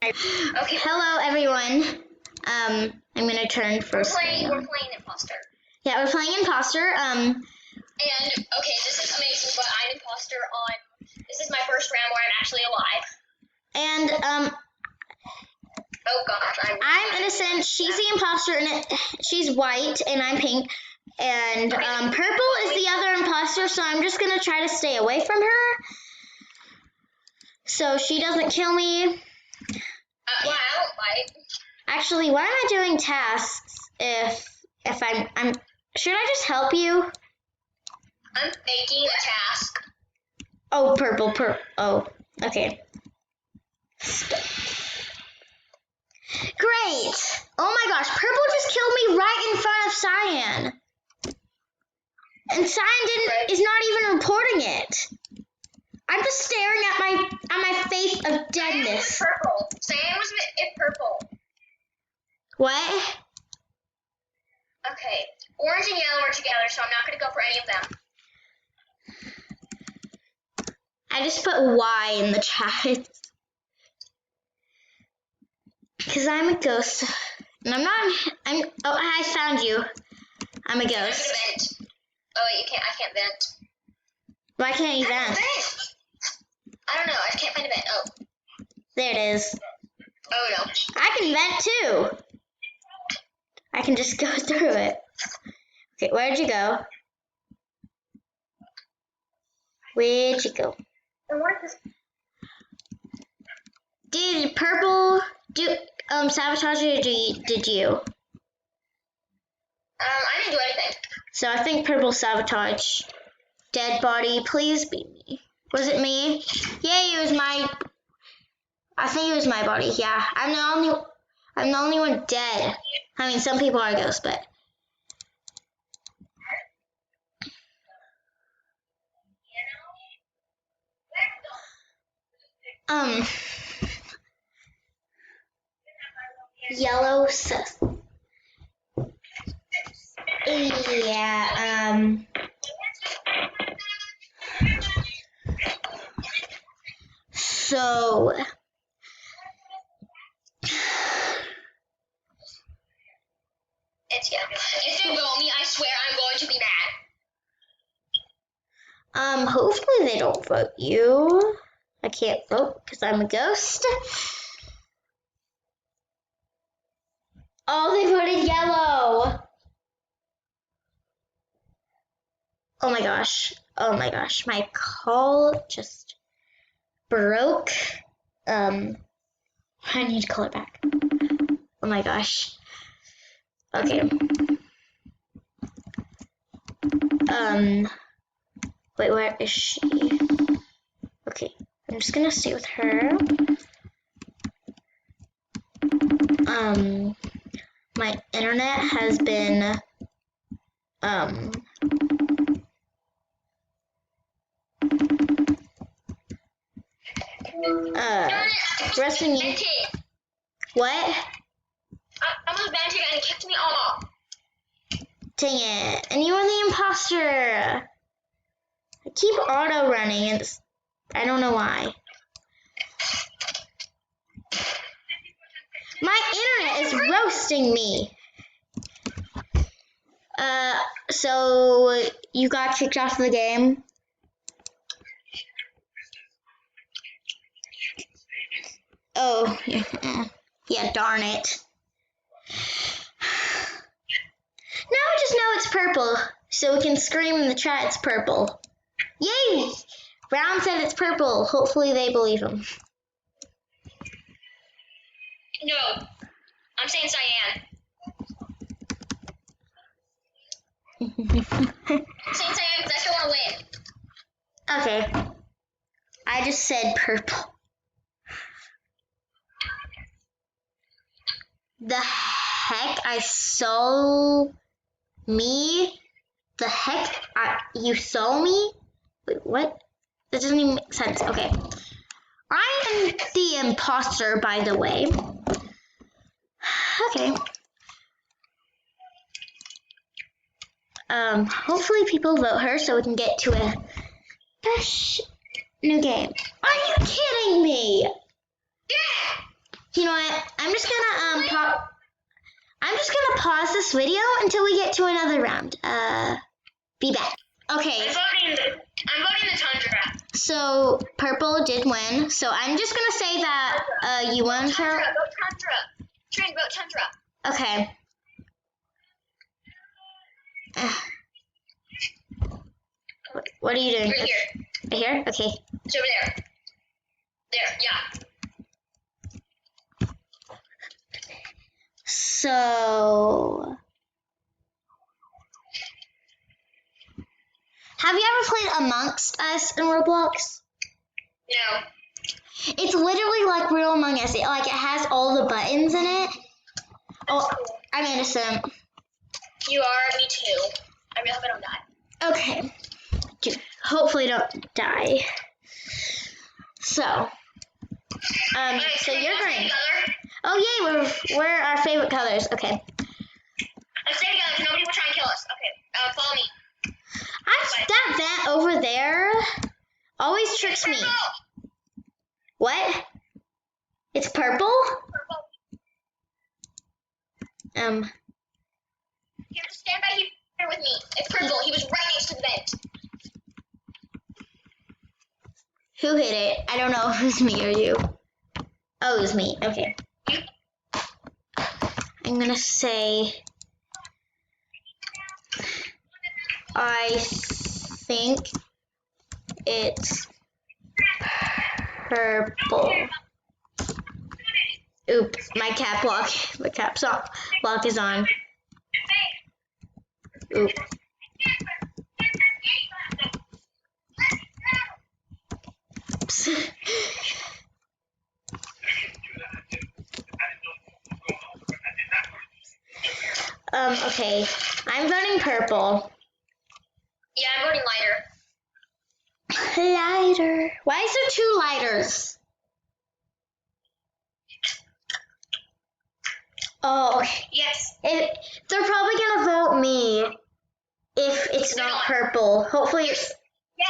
Okay. Hello, everyone. I'm gonna turn first. We're playing Impostor. Yeah, we're playing Impostor. And okay, this is amazing, but I'm Impostor on. This is my first round where I'm actually alive. And Oh gosh, I'm innocent. She's the imposter, and she's white, and I'm pink. And purple is the other imposter, so I'm just gonna try to stay away from her, so she doesn't kill me. Well, I don't fight. Actually, why am I doing tasks if I'm should I just help you? I'm faking a task. Oh, purple. Oh, okay. Great! Oh my gosh, purple just killed me right in front of cyan. And cyan is not even reporting it. I'm just staring at my face of deadness. Cyan was purple. Cyan was purple. What? Okay. Orange and yellow are together, so I'm not gonna go for any of them. I just put Y in the chat. Because I'm a ghost. And oh, I found you. I'm a ghost. I'm gonna vent. Oh wait, you can't, I can't vent. Why can't you vent? I don't know, I can't find a vent. Oh. There it is. Oh no. I can vent too. I can just go through it. Okay, where'd you go? Where'd you go? And what is this? Did purple sabotage or did you? I didn't do anything. So I think purple sabotage. Dead body, please be me. Was it me? Yay, it was I think it was my body, yeah. I'm the only one dead. I mean, some people are ghosts, but. Yellow sus. Yeah, so it's yeah. If they vote me, I swear I'm going to be mad. Hopefully they don't vote you. I can't vote because I'm a ghost. Oh, they voted yellow. Oh my gosh. Oh my gosh. My call just broke. I need to call it back. Oh my gosh. Okay. Wait, where is she? Okay. I'm just gonna stay with her. My internet has been, resting me. What? I was vented and it kicked me off. Dang it. And you were the imposter. I keep auto running and I don't know why. My internet is roasting me. So you got kicked off the game? Oh, yeah, darn it. Now I just know it's purple, so we can scream in the chat it's purple. Yay! Brown said it's purple. Hopefully they believe him. No, I'm saying cyan. I'm saying cyan because I still want to win. Okay. I just said purple. The heck? I saw me? The heck? You saw me? Wait, what? That doesn't even make sense. Okay. I am the imposter, by the way. Okay. Hopefully people vote her so we can get to a fresh new game. Are you kidding me? Yeah! You know what? I'm just gonna pause this video until we get to another round. Be back. Okay. I'm voting the Tundra. So purple did win. So I'm just gonna say that you won. Tundra. Vote Tundra. Train, vote Tundra. Okay. What are you doing? Right here. Right here? Okay. It's over there. There, yeah. So, have you ever played Amongst Us in Roblox? No. It's literally like Real Among Us. It has all the buttons in it. Oh, Cool. I'm innocent. You are, me too. I really hope I don't die. Okay. Hopefully don't die. So, so you're green. Oh yay, we're our favorite colors. Okay. Let's stay together because nobody will try and kill us. Okay, follow me. That vent over there always tricks me. Purple. What? It's purple? Purple. You have to stand by here with me. It's purple. He was right next to the vent. Who hit it? I don't know if it was me or you. Oh, it was me. Okay. I'm gonna say I think it's purple. Oop, my caps lock is on. Oop. Oops. Okay. I'm voting purple. Yeah, I'm voting lighter. Lighter. Why is there two lighters? Oh, Yes. they're probably gonna vote me if it's not purple. Hopefully it's... Yeah.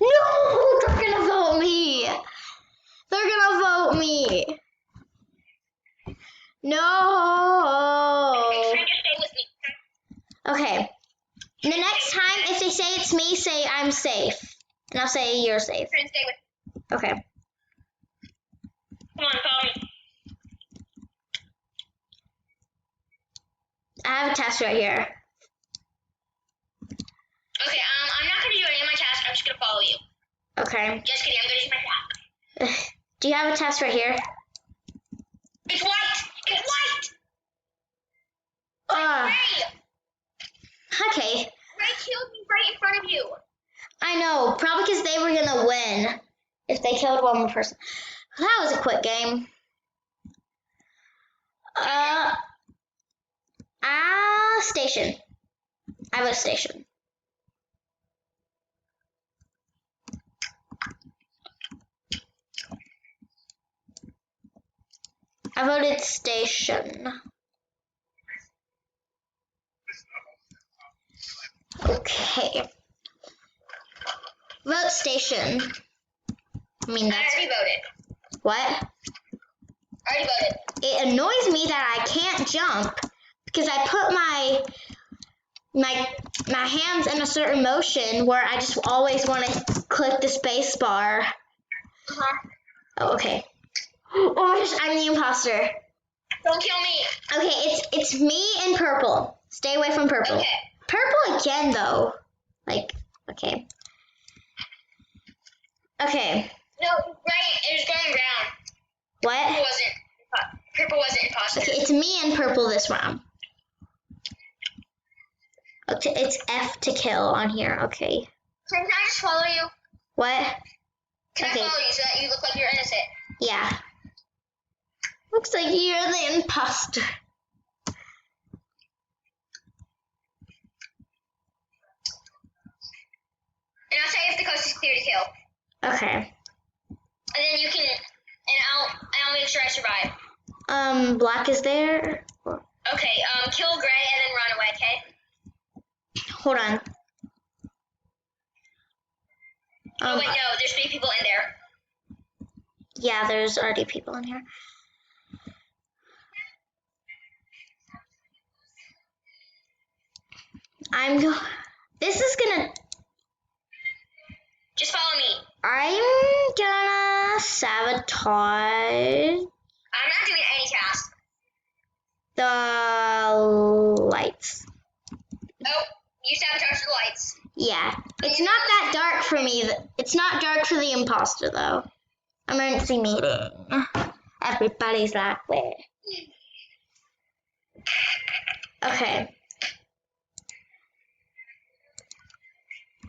No, they're gonna vote me. They're gonna vote me. No. Okay, just stay with me. Okay. The next time, if they say it's me, say I'm safe. And I'll say you're safe. Friend, stay with me. Okay. Come on, follow me. I have a test right here. Okay, I'm not gonna do any of my tasks. I'm just gonna follow you. Okay. Just kidding. I'm gonna use my task. Do you have a test right here? It's white. It's white. Uh, Ray. okay. Ray killed me right in front of you. I know. Probably because they were going to win if they killed one more person. That was a quick game. Station. I vote station. I voted station. Okay. Vote station. I mean, I that's... already voted. What? I already voted. It annoys me that I can't jump because I put my hands in a certain motion where I just always want to click the space bar. Uh-huh. Oh, okay. Oh, I'm the imposter. Don't kill me. Okay, it's me and purple. Stay away from purple. Okay. Purple again, though. Okay. Okay. No, right. It was going brown. What? Purple wasn't imposter. Okay, it's me and purple this round. Okay, it's F to kill on here. Okay. Can I just follow you? What? Can I follow you so that you look like you're innocent? Yeah. Looks like you're the imposter. And I'll tell you if the coast is clear to kill. Okay. And then you can, and I'll make sure I survive. Black is there. Okay, kill gray and then run away, okay? Hold on. Oh wait, no, there's 3 people in there. Yeah, there's already people in here. This is gonna. Just follow me. I'm gonna sabotage I'm not doing any task. the lights. Oh, you sabotaged the lights. Yeah, it's not that dark for me. It's not dark for the imposter though. Emergency meeting. Everybody's like, where? Okay.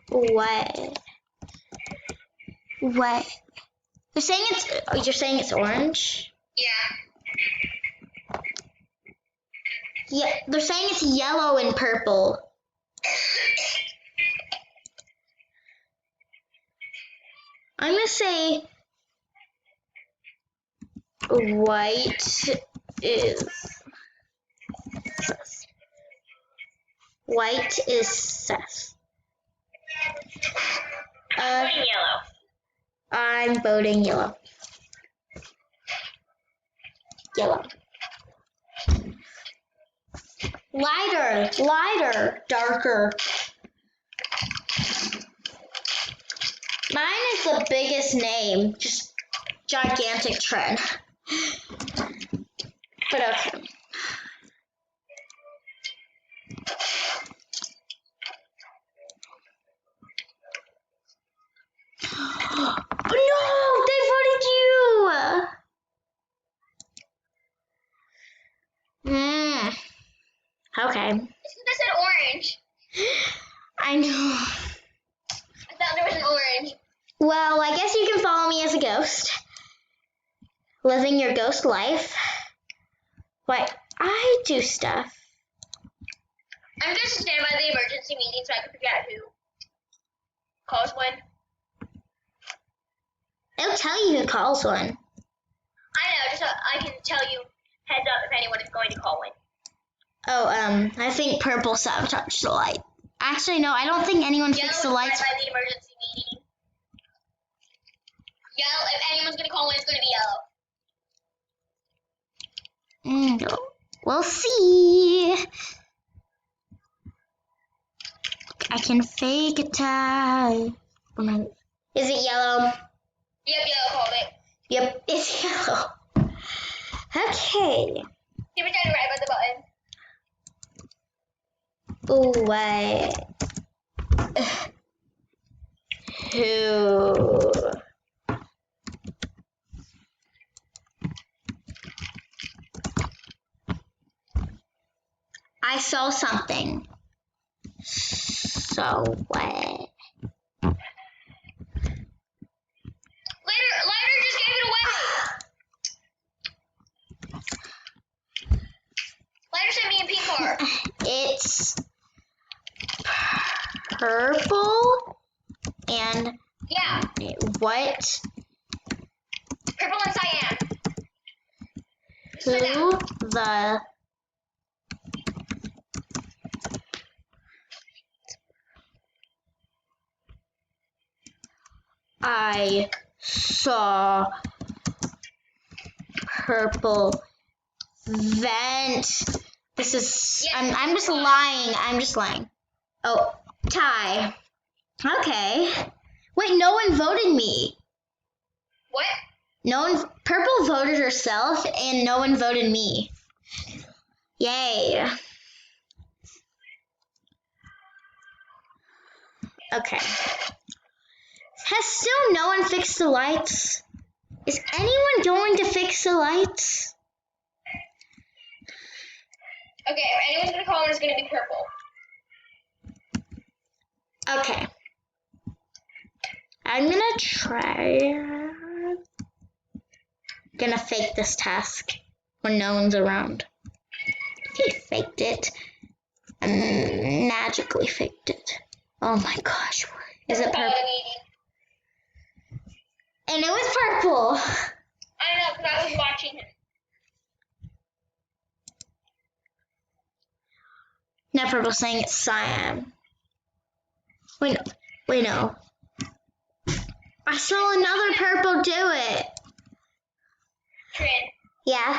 What? You're saying it's orange? Yeah. Yeah, they're saying it's yellow and purple. I'm gonna say white is sus. White is sus. Voting yellow. I'm voting yellow. Yellow. Lighter, darker. Mine is the biggest name, just gigantic trend. But okay. No, they voted you. Okay. It's because I said orange. I know. I thought there was an orange. Well, I guess you can follow me as a ghost. Living your ghost life. What? I do stuff. I'm just to stand by the emergency meeting so I can figure out who calls when. It'll tell you who calls one. I know, just so I can tell you heads up if anyone is going to call when. Oh, I think purple sabotaged the light. Actually, no, I don't think anyone fixed the lights. By the emergency meeting. Yellow, if anyone's going to call when, it's going to be yellow. We'll see. I can fake a tie. Is it yellow? Yep, yellow called it. Yep, it's yellow. Okay. Keep it down right by the button. Ooh, what? Who? I saw something. So what? Lighter just gave it away. Lighter sent me a pink card. It's purple and Yeah. What? Purple and cyan. Who the? I saw purple vent. This is. Yeah, I'm just lying. I'm just lying. Oh, tie. Okay. Wait, no one voted me. What? No one. Purple voted herself, and no one voted me. Yay. Okay. Has still no one fixed the lights? Is anyone going to fix the lights? Okay, if anyone's going to call when, it's going to be purple. Okay. I'm gonna try. Gonna fake this task when no one's around. He faked it. Magically faked it. Oh my gosh. Is it purple? And it was purple. I know, because I was watching him. Now purple saying it's cyan. Wait, no. I saw another purple do it. Trin. Yeah.